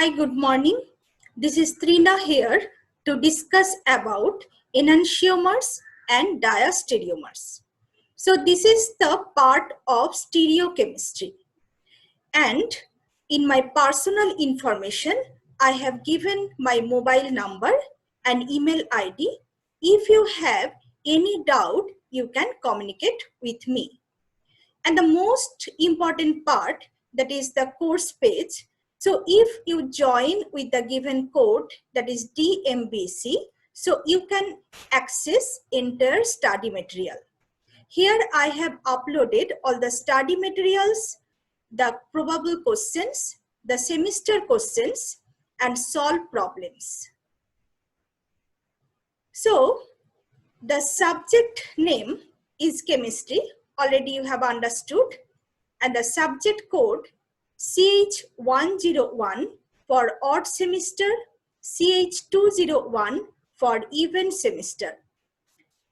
Hi, good morning. This is Trina here to discuss about enantiomers and diastereomers. So this is the part of stereochemistry. And in my personal information, I have given my mobile number and email ID. If you have any doubt, you can communicate with me. And the most important part, that is the course page. So if you join with the given code, that is DMBC, so you can access entire study material. Here I have uploaded all the study materials, the probable questions, the semester questions, and solve problems. So the subject name is chemistry, already you have understood, and the subject code CH101 for odd semester, CH201 for even semester.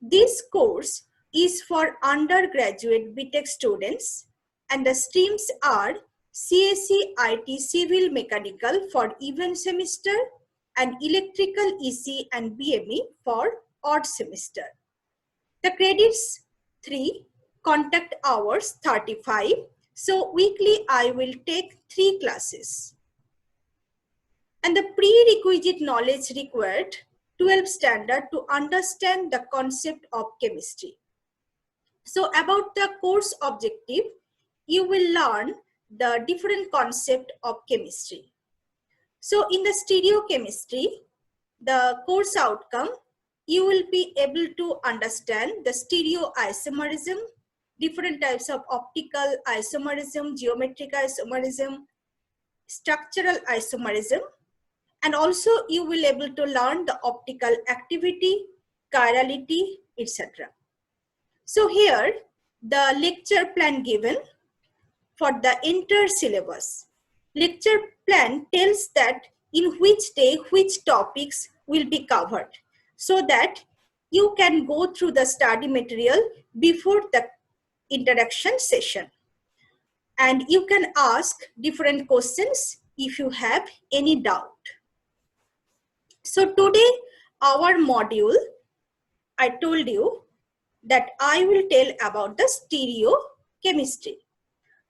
This course is for undergraduate BTech students, and the streams are CSE IT Civil Mechanical for even semester and Electrical EC and BME for odd semester. The credits 3, contact hours 35. So weekly I will take 3 classes. And the prerequisite knowledge required 12 standard to understand the concept of chemistry. So about the course objective, you will learn the different concept of chemistry. So in the stereochemistry, the course outcome, you will be able to understand the stereoisomerism, different types of optical isomerism, geometric isomerism, structural isomerism, and also you will able to learn the optical activity, chirality, etc. So here the lecture plan given for the entire syllabus. Lecture plan tells that in which day which topics will be covered, so that you can go through the study material before the interaction session. And you can ask different questions if you have any doubt. So today our module, I told you that I will tell about the stereochemistry.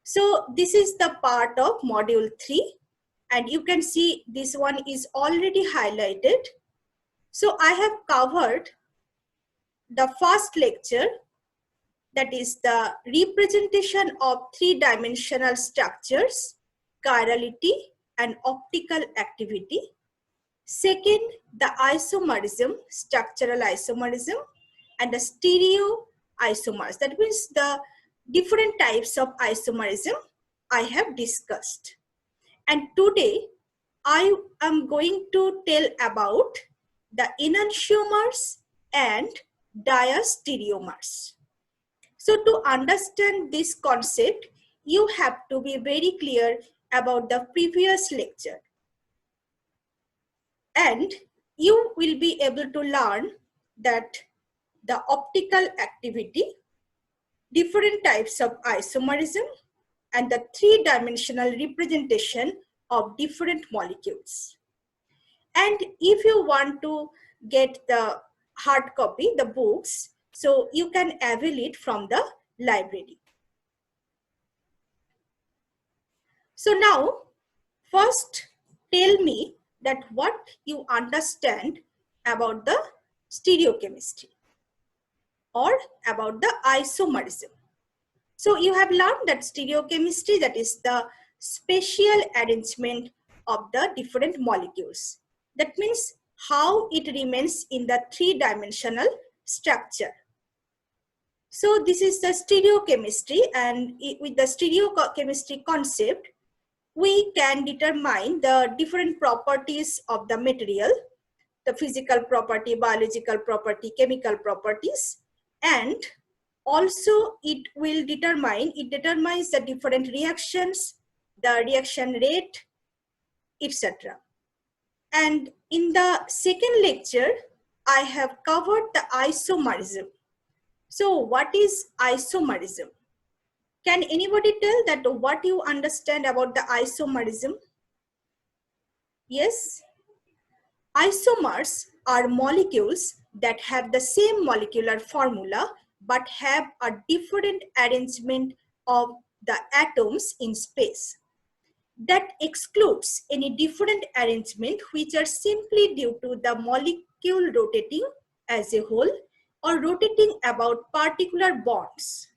So this is the part of module 3, and you can see this one is already highlighted. So I have covered the first lecture, that is the representation of 3-dimensional structures, chirality and optical activity. Second, the isomerism, structural isomerism, and the stereoisomers. That means the different types of isomerism I have discussed. And today I am going to tell about the enantiomers and diastereomers. So to understand this concept, you have to be very clear about the previous lecture. And you will be able to learn that the optical activity, different types of isomerism, and the 3-dimensional representation of different molecules. And if you want to get the hard copy, the books, so you can avail it from the library. So now, first tell me that what you understand about the stereochemistry or about the isomerism. So you have learned that stereochemistry, that is the spatial arrangement of the different molecules. That means how it remains in the 3-dimensional structure. So this is the stereochemistry, and with the stereochemistry concept, we can determine the different properties of the material, the physical property, biological property, chemical properties, and also it determines the different reactions, the reaction rate, etc. And in the second lecture, I have covered the isomerism. So what is isomerism? Can anybody tell that what you understand about the isomerism? Yes, isomers are molecules that have the same molecular formula but have a different arrangement of the atoms in space. That excludes any different arrangement which are simply due to the molecule rotating as a whole or rotating about particular bonds.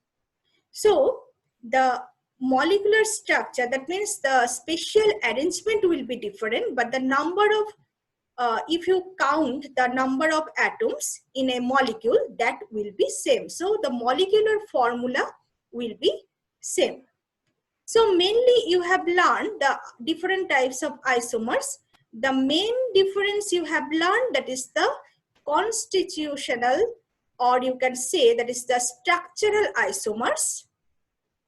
So the molecular structure, that means the spatial arrangement will be different, but the number of, if you count the number of atoms in a molecule, that will be same. So the molecular formula will be same. So mainly you have learned the different types of isomers. The main difference you have learned, that is the constitutional, or you can say that is the structural isomers.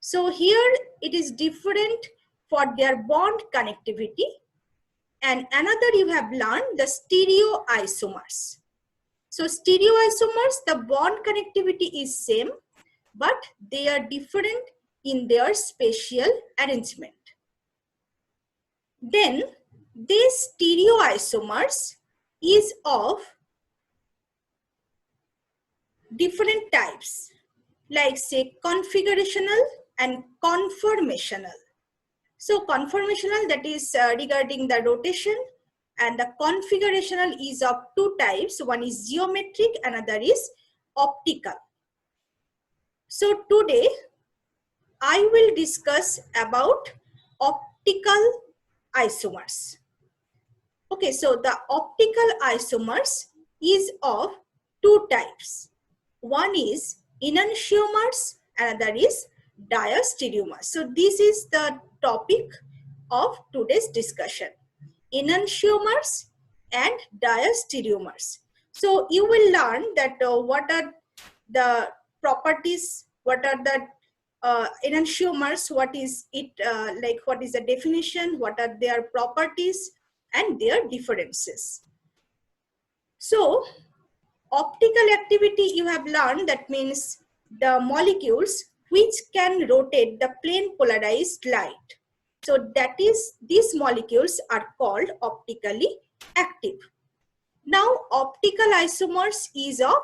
So here it is different for their bond connectivity. And another you have learned the stereoisomers. So stereoisomers, the bond connectivity is same, but they are different in their spatial arrangement. Then these stereoisomers is of different types, like say configurational and conformational. So conformational, that is regarding the rotation, and the configurational is of two types. One is geometric, another is optical. So today I will discuss about optical isomers. Okay, so the optical isomers is of two types. One is enantiomers, another is diastereomers. So this is the topic of today's discussion: enantiomers and diastereomers. So you will learn that what are the properties, what are the enantiomers, what is it like, what is the definition, what are their properties and their differences. So optical activity you have learned, that means the molecules which can rotate the plane polarized light. So that is, these molecules are called optically active. Now optical isomers is of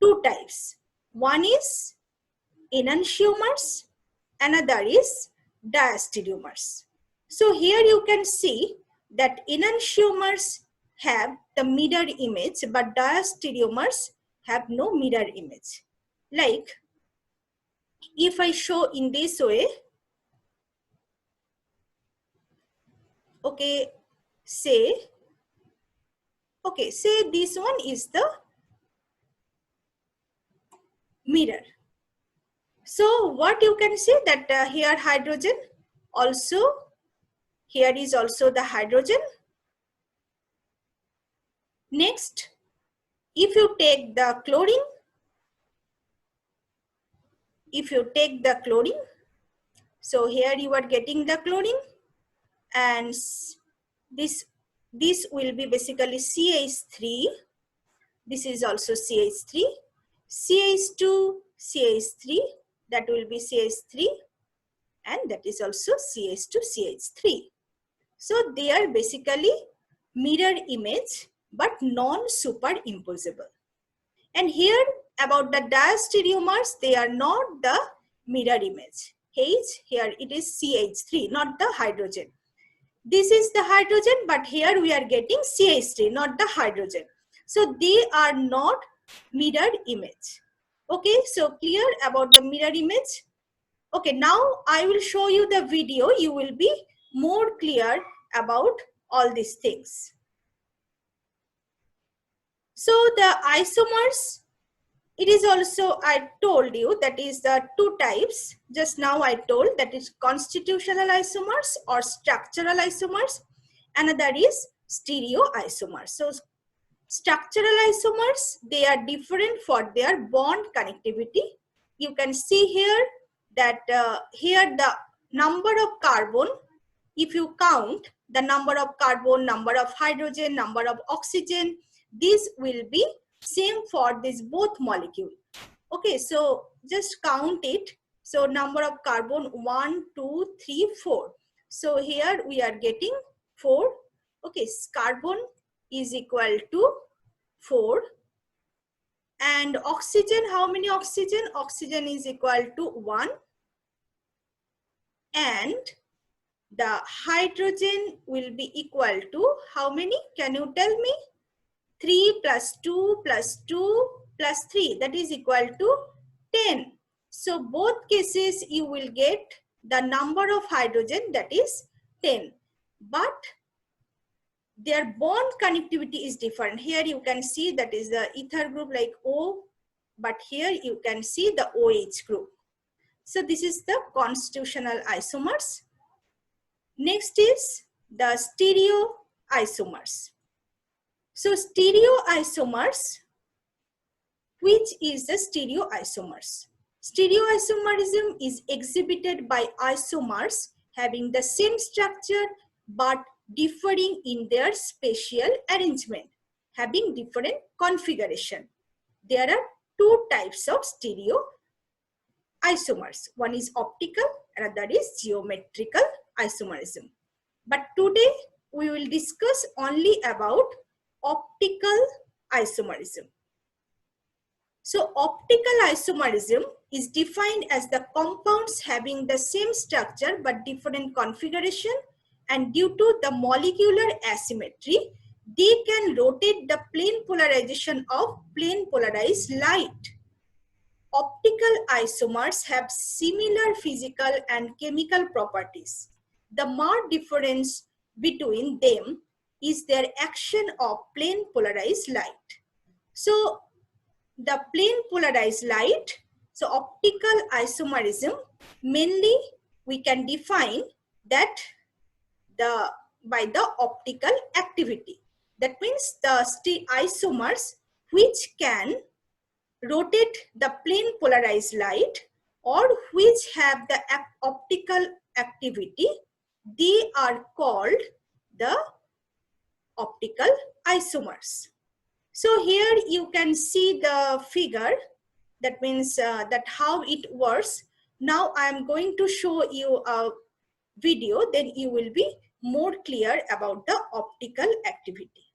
two types. One is enantiomers, another is diastereomers. So here you can see that enantiomers have the mirror image, but diastereomers have no mirror image. Like if I show in this way, okay, say this one is the mirror. So what you can see that here hydrogen, also here is also the hydrogen. Next, if you take the chlorine, so here you are getting the chlorine, and this will be basically CH3. This is also CH3, CH2, CH3, that will be CH3, and that is also CH2, CH3. So they are basically mirror image but non-superimposable. And here about the diastereomers, they are not the mirror image. H, here it is CH3, not the hydrogen. This is the hydrogen, but here we are getting CH3, not the hydrogen. So they are not mirror image. Okay, so clear about the mirror image? Okay, now I will show you the video. You will be more clear about all these things. So the isomers, it is also, I told you, that is the two types. Just now I told that is constitutional isomers or structural isomers. Another is stereoisomers. So structural isomers, they are different for their bond connectivity. You can see here that here the number of carbon, if you count the number of carbon, number of hydrogen, number of oxygen, this will be same for this both molecule. Okay, so just count it. So number of carbon 1, 2, 3, 4. So here we are getting 4. Okay, carbon is equal to 4. And oxygen, how many oxygen? Oxygen is equal to 1. And the hydrogen will be equal to how many? Can you tell me? 3 plus 2 plus 2 plus 3, that is equal to 10. So both cases you will get the number of hydrogen, that is 10. But their bond connectivity is different. Here you can see that is the ether group like O, but here you can see the OH group. So this is the constitutional isomers. Next is the stereoisomers. So stereoisomers, which is the stereoisomers? Stereoisomerism is exhibited by isomers having the same structure but differing in their spatial arrangement, having different configuration. There are two types of stereoisomers. One is optical, another is geometrical isomerism. But today we will discuss only about optical isomerism. So optical isomerism is defined as the compounds having the same structure but different configuration, and due to the molecular asymmetry, they can rotate the plane polarization of plane polarized light. Optical isomers have similar physical and chemical properties. The marked difference between them is their action of plane polarized light. So the plane polarized light, so optical isomerism, mainly we can define that by the optical activity. That means the isomers which can rotate the plane polarized light or which have the optical activity, they are called the optical isomers. So here you can see the figure, that means that how it works. Now I am going to show you a video, then you will be more clear about the optical activity.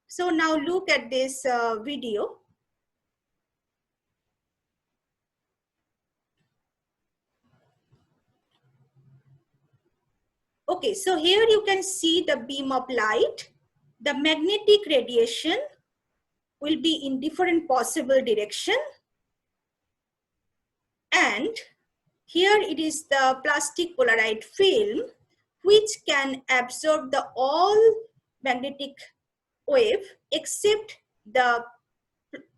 So now look at this video. Okay, so here you can see the beam of light. The magnetic radiation will be in different possible direction, and here it is the plastic polarized film which can absorb the all magnetic wave except the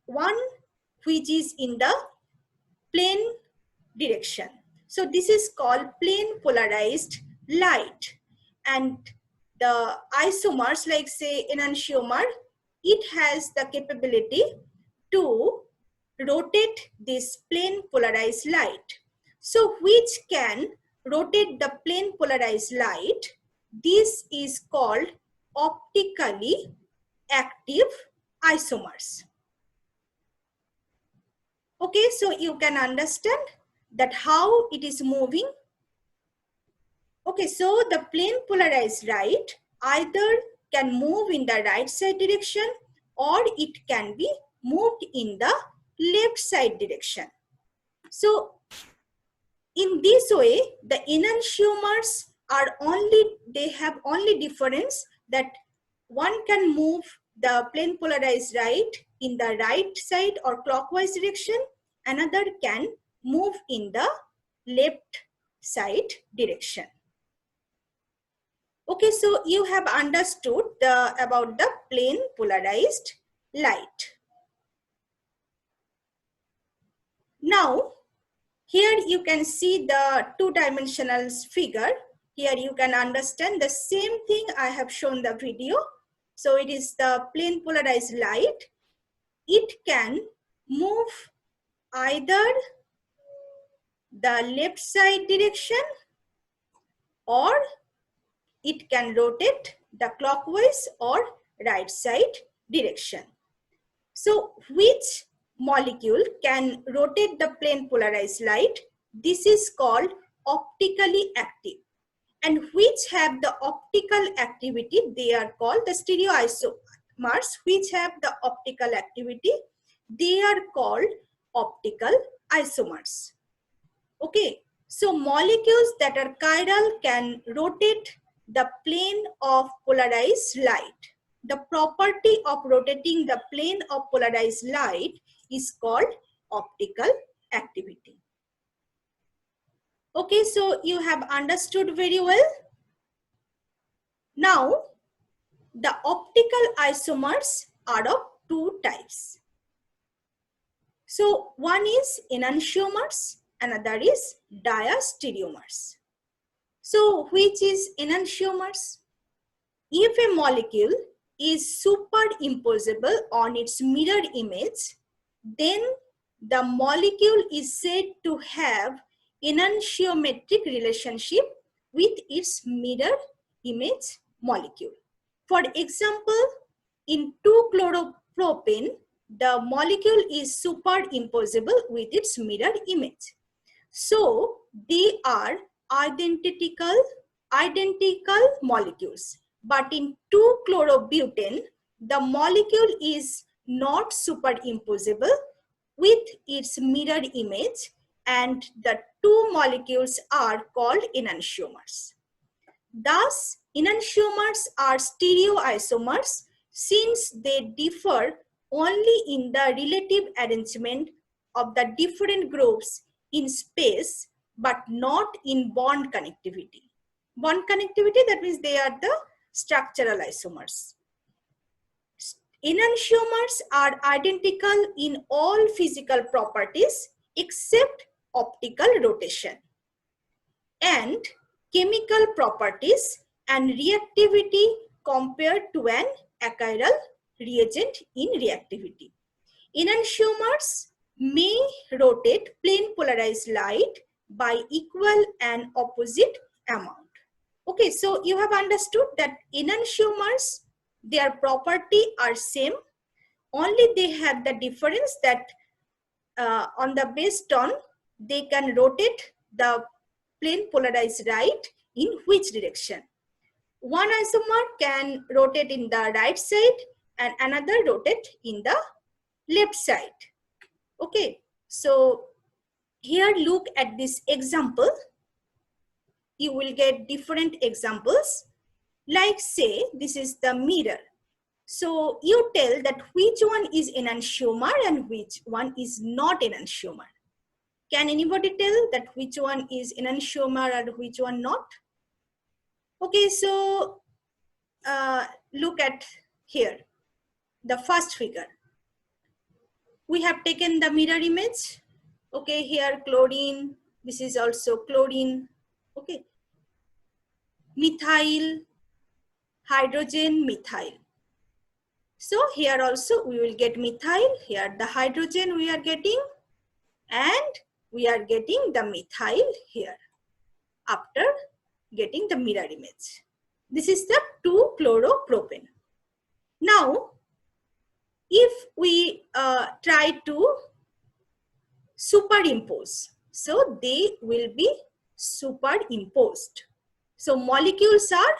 one which is in the plane direction. So this is called plane polarized light. And the isomers, like say enantiomer, it has the capability to rotate this plane polarized light. So which can rotate the plane polarized light, this is called optically active isomers. Okay, so you can understand that how it is moving. Okay, so the plane polarized light either can move in the right side direction or it can be moved in the left side direction. So in this way, the enantiomers are they have only difference that one can move the plane polarized light in the right side or clockwise direction, another can move in the left side direction. Okay, so you have understood about the plane polarized light. Now, here you can see the two-dimensional figure. Here you can understand the same thing I have shown the video. So it is the plane polarized light. It can move either the left side direction or it can rotate the clockwise or right side direction. So which molecule can rotate the plane polarized light? This is called optically active. and which have the optical activity, they are called the stereoisomers, which have the optical activity, they are called optical isomers. Okay, so molecules that are chiral can rotate the plane of polarized light. The property of rotating the plane of polarized light is called optical activity. Okay, so you have understood very well. Now, the optical isomers are of two types. So, one is enantiomers, another is diastereomers. So, which is enantiomers? If a molecule is superimposable on its mirror image, then the molecule is said to have enantiometric relationship with its mirror image molecule. For example, in 2-chloropropane, the molecule is superimposable with its mirror image. So they are identical molecules. But in 2-chlorobutane, the molecule is not superimposable with its mirror image, and the two molecules are called enantiomers. Thus, enantiomers are stereoisomers since they differ only in the relative arrangement of the different groups in space, but not in bond connectivity. Bond connectivity, that means they are the structural isomers. Enantiomers are identical in all physical properties except optical rotation and chemical properties and reactivity compared to an achiral reagent in reactivity. Enantiomers may rotate plane polarized light by equal and opposite amount. Okay, so you have understood that enantiomers, their property are same, only they have the difference that on the based on they can rotate the plane polarized light in which direction. One isomer can rotate in the right side and another rotate in the left side. Okay, so here look at this example. You will get different examples. Like say this is the mirror. So you tell that which one is enantiomer and which one is not enantiomer. Can anybody tell that which one is enantiomer and which one not? Okay, so look at here, the first figure. We have taken the mirror image. Okay, here chlorine, this is also chlorine. Okay, methyl, hydrogen, methyl. So here also we will get methyl, here the hydrogen we are getting, and we are getting the methyl here after getting the mirror image. This is the 2-chloropropane. Now, if we try to superimpose, so they will be superimposed. So molecules are,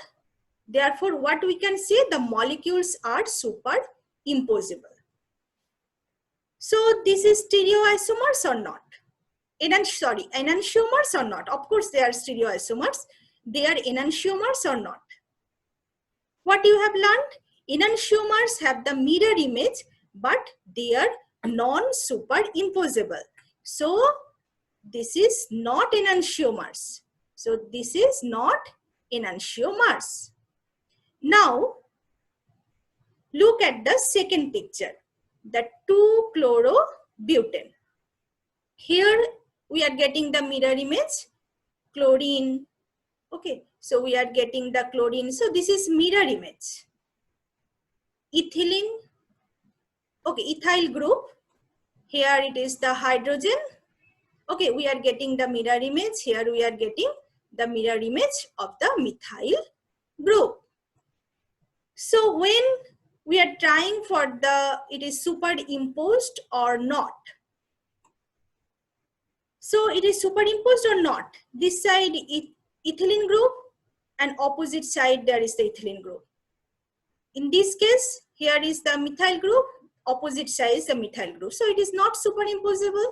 therefore what we can say, the molecules are superimposable. So this is stereoisomers or not? Enantiomers or not? Of course they are stereoisomers. They are enantiomers or not? What you have learned? Enantiomers have the mirror image, but they are non-superimposable. So this is not enantiomers. So this is not enantiomers. Now look at the second picture, the 2-chlorobutane. Here we are getting the mirror image, chlorine. Okay, so we are getting the chlorine. So this is mirror image. Ethylene, okay, ethyl group. Here it is the hydrogen. Okay, we are getting the mirror image. Here we are getting the mirror image of the methyl group. So when we are trying for the, it is superimposed or not. So it is superimposed or not. This side ethylene group, and opposite side there is the ethylene group. In this case, here is the methyl group, opposite side is the methyl group. So it is not superimposable.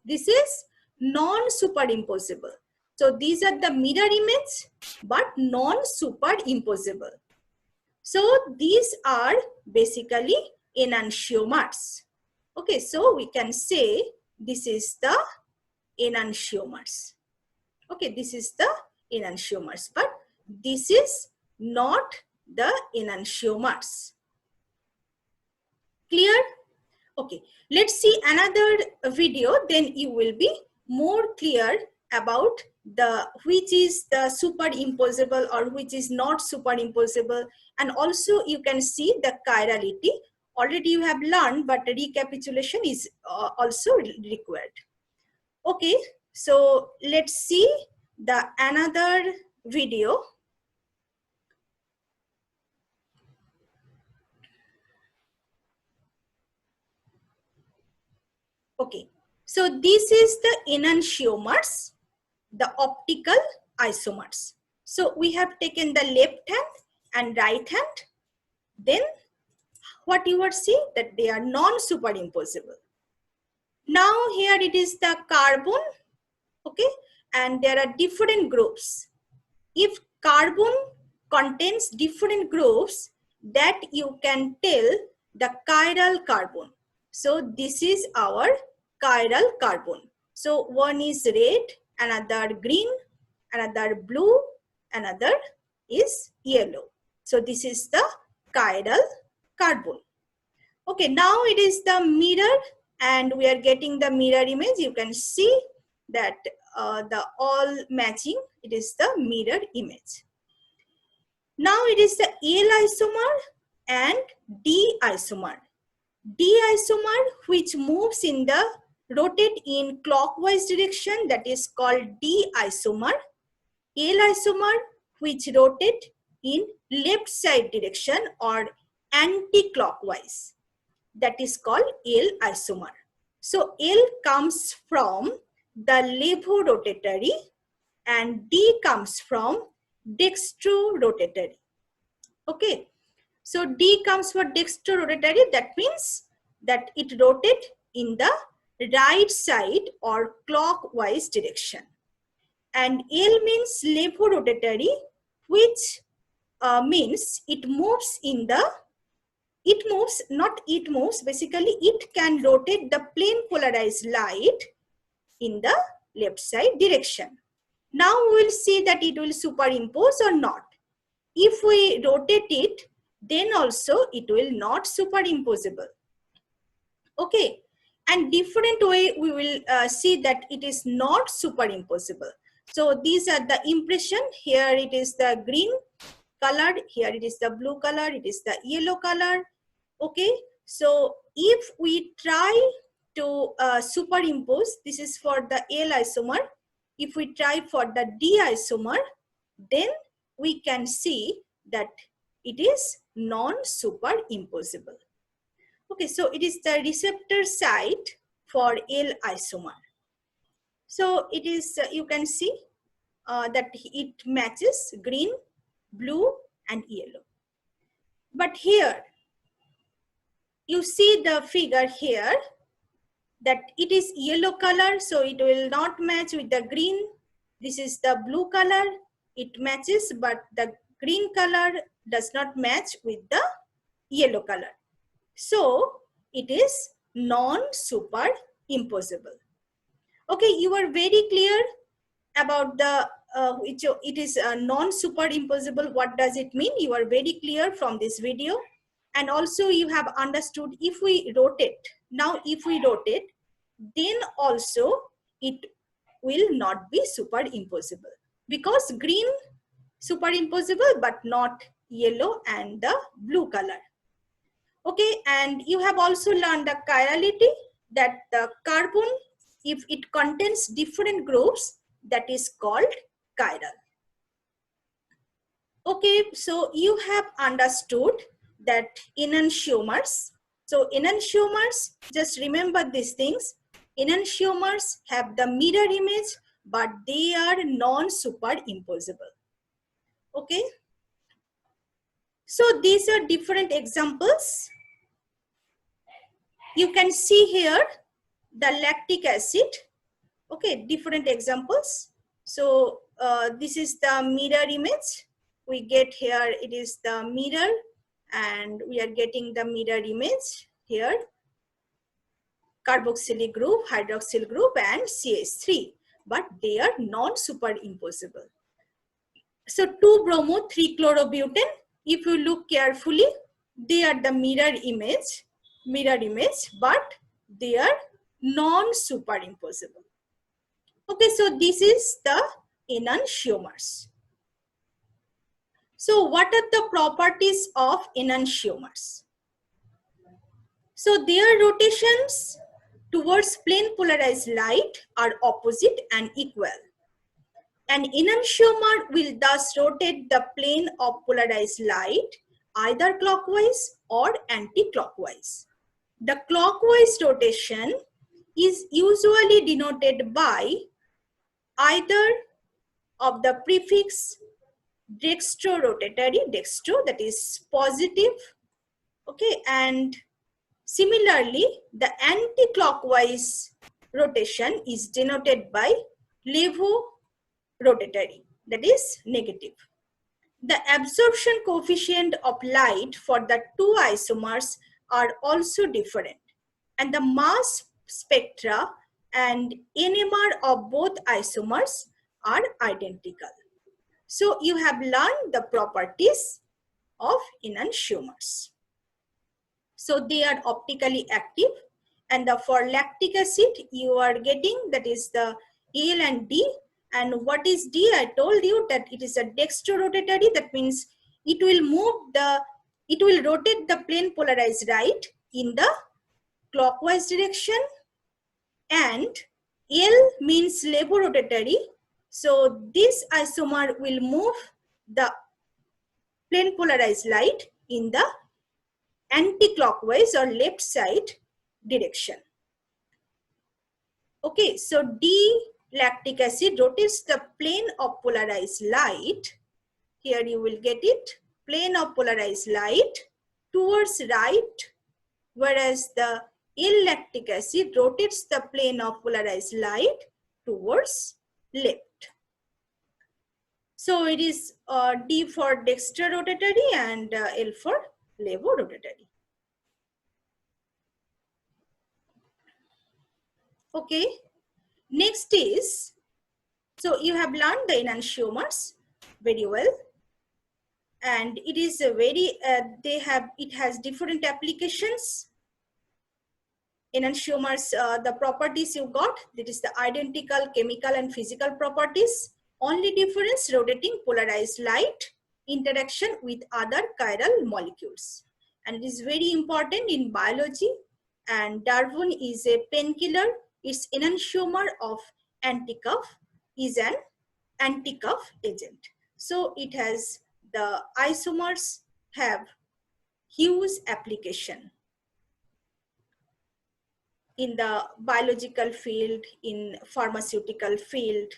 This is non-superimposable. So these are the mirror image, but non-superimposable. So these are basically enantiomers. Okay, so we can say this is the enantiomers. Okay, this is the enantiomers, but this is not the enantiomers. Clear? Okay, let's see another video, then you will be more clear about the which is the superimposable or which is not superimposable, and also you can see the chirality. Already you have learned, but recapitulation is also required. Okay, so let's see the another video. Okay, so this is the enantiomers, the optical isomers. So we have taken the left hand and right hand. Then what you are seeing that they are non-superimposable. Now here it is the carbon, okay, and there are different groups. If carbon contains different groups, that you can tell the chiral carbon. So this is our chiral carbon. So one is red, another green, another blue, another is yellow. So this is the chiral carbon. Okay, now it is the mirror, and we are getting the mirror image. You can see that the all matching, it is the mirror image. Now it is the L isomer and D isomer. D isomer which moves in the rotate in clockwise direction, that is called D isomer. L isomer which rotate in left side direction or anti-clockwise, that is called L isomer. So L comes from the levorotatory and D comes from dextrorotatory. Okay, so D comes for dextrorotatory, that means that it rotates in the right side or clockwise direction. And L means levorotatory, which means it moves in the, basically it can rotate the plane polarized light in the left side direction. Now we will see that it will superimpose or not. If we rotate it, then also it will not superimposable. Okay, and different way we will see that it is not superimposable. So these are the impression. Here it is the green colored, here it is the blue color, it is the yellow color. Okay, so if we try to superimpose, this is for the L isomer. If we try for the D isomer, then we can see that it is non-superimposable. Okay, so it is the receptor site for L isomer. So it is, you can see that it matches green, blue and yellow. But here, you see the figure here that it is yellow color, so it will not match with the green. This is the blue color, it matches, but the green color does not match with the yellow color. So it is non-superimposable. Okay, you are very clear about the which it is non-superimposable. What does it mean? You are very clear from this video. And also you have understood if we rotate. Now if we rotate, then also it will not be superimposable, because green superimposable but not yellow and the blue color. Okay, and you have also learned the chirality, that the carbon, if it contains different groups, that is called chiral. Okay, so you have understood that enantiomers. So enantiomers, just remember these things. Enantiomers have the mirror image, but they are non-superimposable. Okay. So these are different examples. You can see here the lactic acid. Okay, different examples. So this is the mirror image. We get here, it is the mirror, and we are getting the mirror image here. Carboxylic group, hydroxyl group, and CH3, but they are non-superimposable. So 2-bromo, 3-chlorobutane, if you look carefully, they are the mirror image, but they are non-superimposable. Okay, so this is the enantiomers. So what are the properties of enantiomers? So their rotations towards plane polarized light are opposite and equal. An enantiomer will thus rotate the plane of polarized light either clockwise or anti-clockwise. The clockwise rotation is usually denoted by either of the prefix dextrorotatory, dextro, that is positive, okay, and similarly the anti-clockwise rotation is denoted by levorotatory, that is negative. The absorption coefficient of light for the two isomers are also different, and the mass spectra and NMR of both isomers are identical. So you have learned the properties of enantiomers. So they are optically active, and for lactic acid you are getting, that is the L and D. And what is D? I told you that it is a dextrorotatory. That means it will rotate the plane polarized light in the clockwise direction, and L means levorotatory. So this isomer will move the plane polarized light in the anti-clockwise or left side direction. Okay, so D-lactic acid rotates the plane of polarized light. Here you will get it, plane of polarized light towards right, whereas the L-lactic acid rotates the plane of polarized light towards left. So it is D for dextrorotatory and L for levorotatory. Okay, next is, so you have learned the enantiomers very well, and it is a very, it has different applications. Enantiomers, the properties you got, that is the identical chemical and physical properties. Only difference, rotating polarized light interaction with other chiral molecules. And it is very important in biology, and Darwin is a painkiller. Its enantiomer of anti-cough is an anti-cough agent. So it has, the isomers have huge application in the biological field, in pharmaceutical field.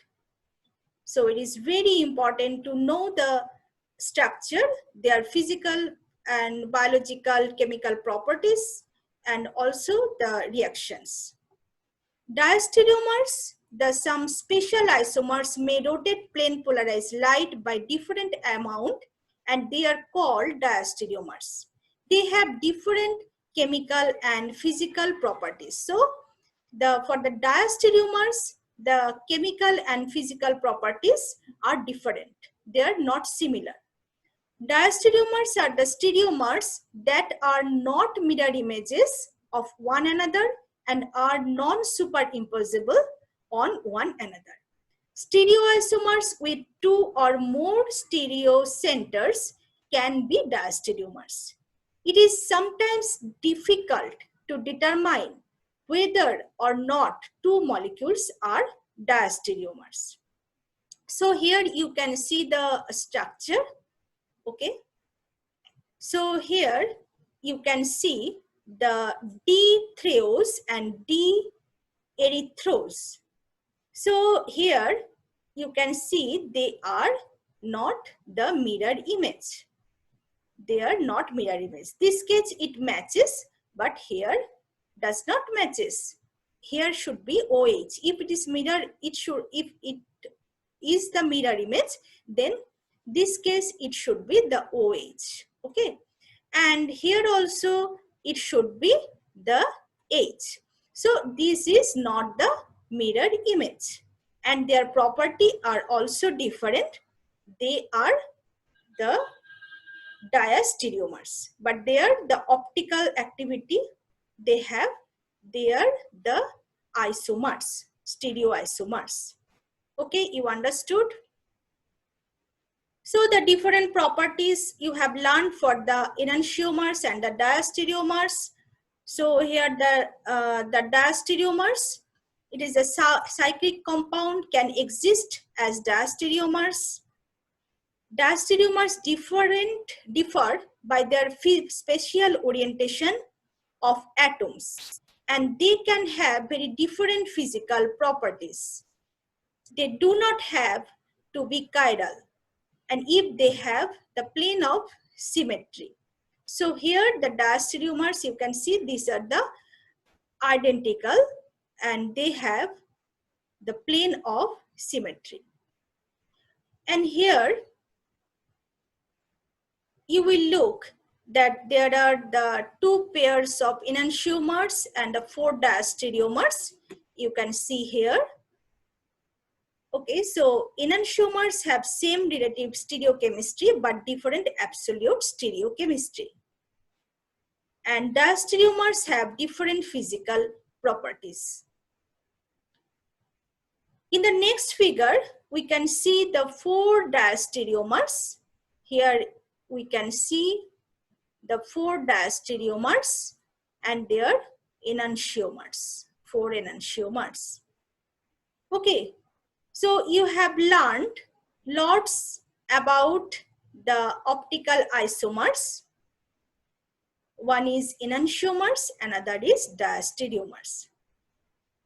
So it is very important to know the structure, their physical and biological chemical properties, and also the reactions. Diastereomers, some special isomers may rotate plane polarized light by different amount, and they are called diastereomers. They have different chemical and physical properties. So for the diastereomers, the chemical and physical properties are different. They are not similar. Diastereomers are the stereomers that are not mirror images of one another and are non-superimposable on one another. Stereoisomers with two or more stereo centers can be diastereomers. It is sometimes difficult to determine whether or not two molecules are diastereomers. So here you can see the structure. Okay, so here you can see the D-threos and D-erythros. So here you can see they are not the mirror image. They are not mirror image. This case it matches, but here does not matches. Here should be OH. If it is mirror, it should, if it is the mirror image, then this case it should be the OH. Okay. And here also it should be the H. So this is not the mirror image. And their property are also different. They are the diastereomers, but they are the optical activity they have. They are the isomers, stereoisomers. Okay, you understood? So the different properties you have learned for the enantiomers and the diastereomers. So here the diastereomers, it is a cyclic compound, can exist as diastereomers. Diastereomers differ by their spatial orientation of atoms, and they can have very different physical properties. They do not have to be chiral, and if they have the plane of symmetry. So here the diastereomers, you can see these are the identical and they have the plane of symmetry. And here you will look that there are the two pairs of enantiomers and the 4 diastereomers. You can see here. Okay, so enantiomers have same relative stereochemistry but different absolute stereochemistry. And diastereomers have different physical properties. In the next figure, we can see the 4 diastereomers. Here we can see the 4 diastereomers and their enantiomers, 4 enantiomers. Okay, so you have learned lots about the optical isomers. One is enantiomers, another is diastereomers.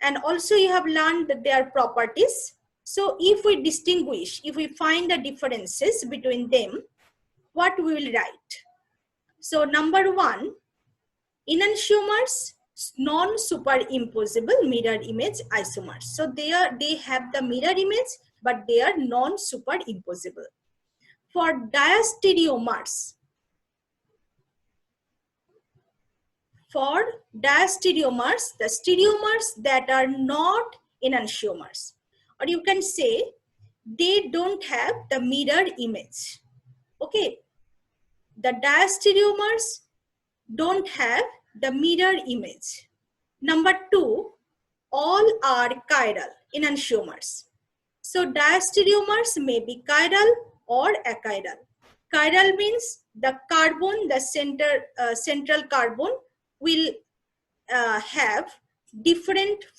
And also you have learned their properties. So if we distinguish, if we find the differences between them, what we will write? So number 1, enantiomers, non-superimposable mirror image isomers. So they have the mirror image, but they are non-superimposable. For diastereomers, the stereomers that are not enantiomers, or you can say they don't have the mirror image. Okay, the diastereomers don't have the mirror image. Number 2, all are chiral enantiomers. So diastereomers may be chiral or achiral. Chiral means the carbon, the central carbon will have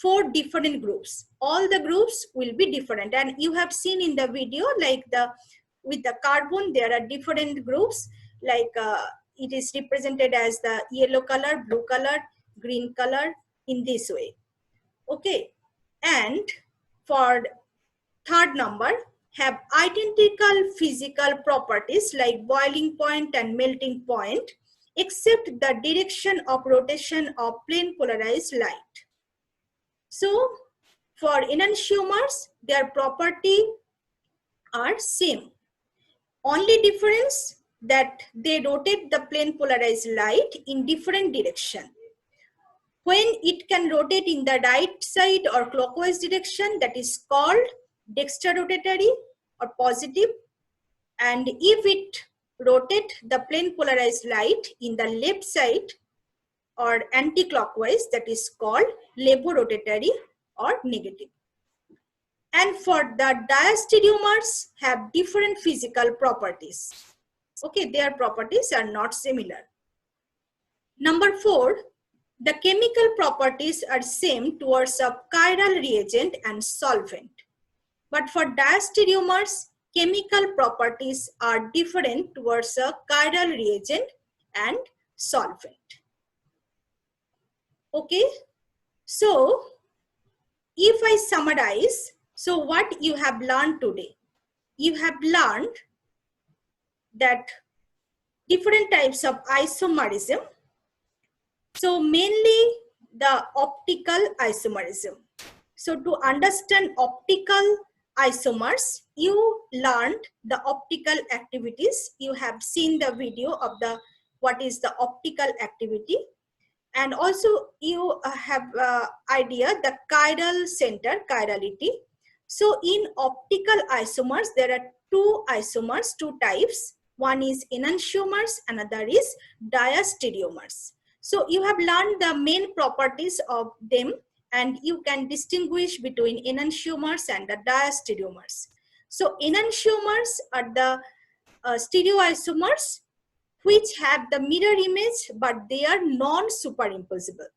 4 different groups. All the groups will be different, and you have seen in the video, like with the carbon there are different groups, like it is represented as the yellow color, blue color, green color, in this way. Okay, and for 3rd number, have identical physical properties like boiling point and melting point, except the direction of rotation of plane polarized light. So for enantiomers, their property are same. Only difference that they rotate the plane polarized light in different direction. When it can rotate in the right side or clockwise direction, that is called dextrorotatory or positive. And if it rotate the plane polarized light in the left side or anti-clockwise, that is called levorotatory or negative. And for the diastereomers have different physical properties. Okay, their properties are not similar. Number 4, the chemical properties are same towards a chiral reagent and solvent. But for diastereomers, chemical properties are different towards a chiral reagent and solvent. Okay, so if I summarize, so what you have learned today? You have learned that different types of isomerism. So mainly the optical isomerism. So to understand optical isomers, you learned the optical activities. You have seen the video of the what is the optical activity, and also you have idea the chiral center, chirality. So in optical isomers, there are two isomers, two types. One is enantiomers, another is diastereomers. So you have learned the main properties of them, and you can distinguish between enantiomers and the diastereomers. So enantiomers are the stereoisomers which have the mirror image, but they are non-superimposable.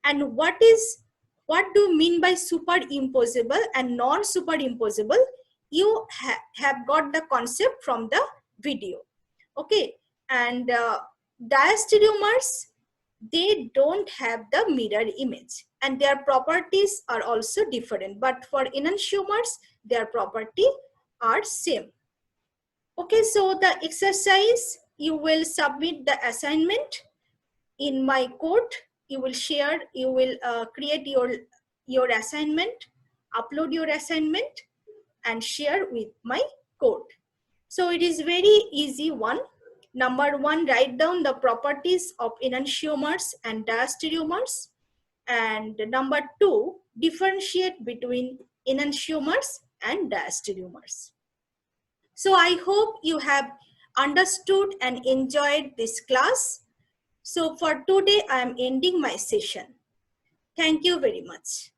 And what do you mean by superimposable and non-superimposable? You have got the concept from the video. Okay, and diastereomers, they don't have the mirror image, and their properties are also different. But for enantiomers, their property are same. Okay, so the exercise, you will submit the assignment in my code. You will share, you will create your assignment, upload your assignment and share with my code. So it is very easy one. Number one, write down the properties of enantiomers and diastereomers. And number two, differentiate between enantiomers and diastereomers. So I hope you have understood and enjoyed this class. So for today, I am ending my session. Thank you very much.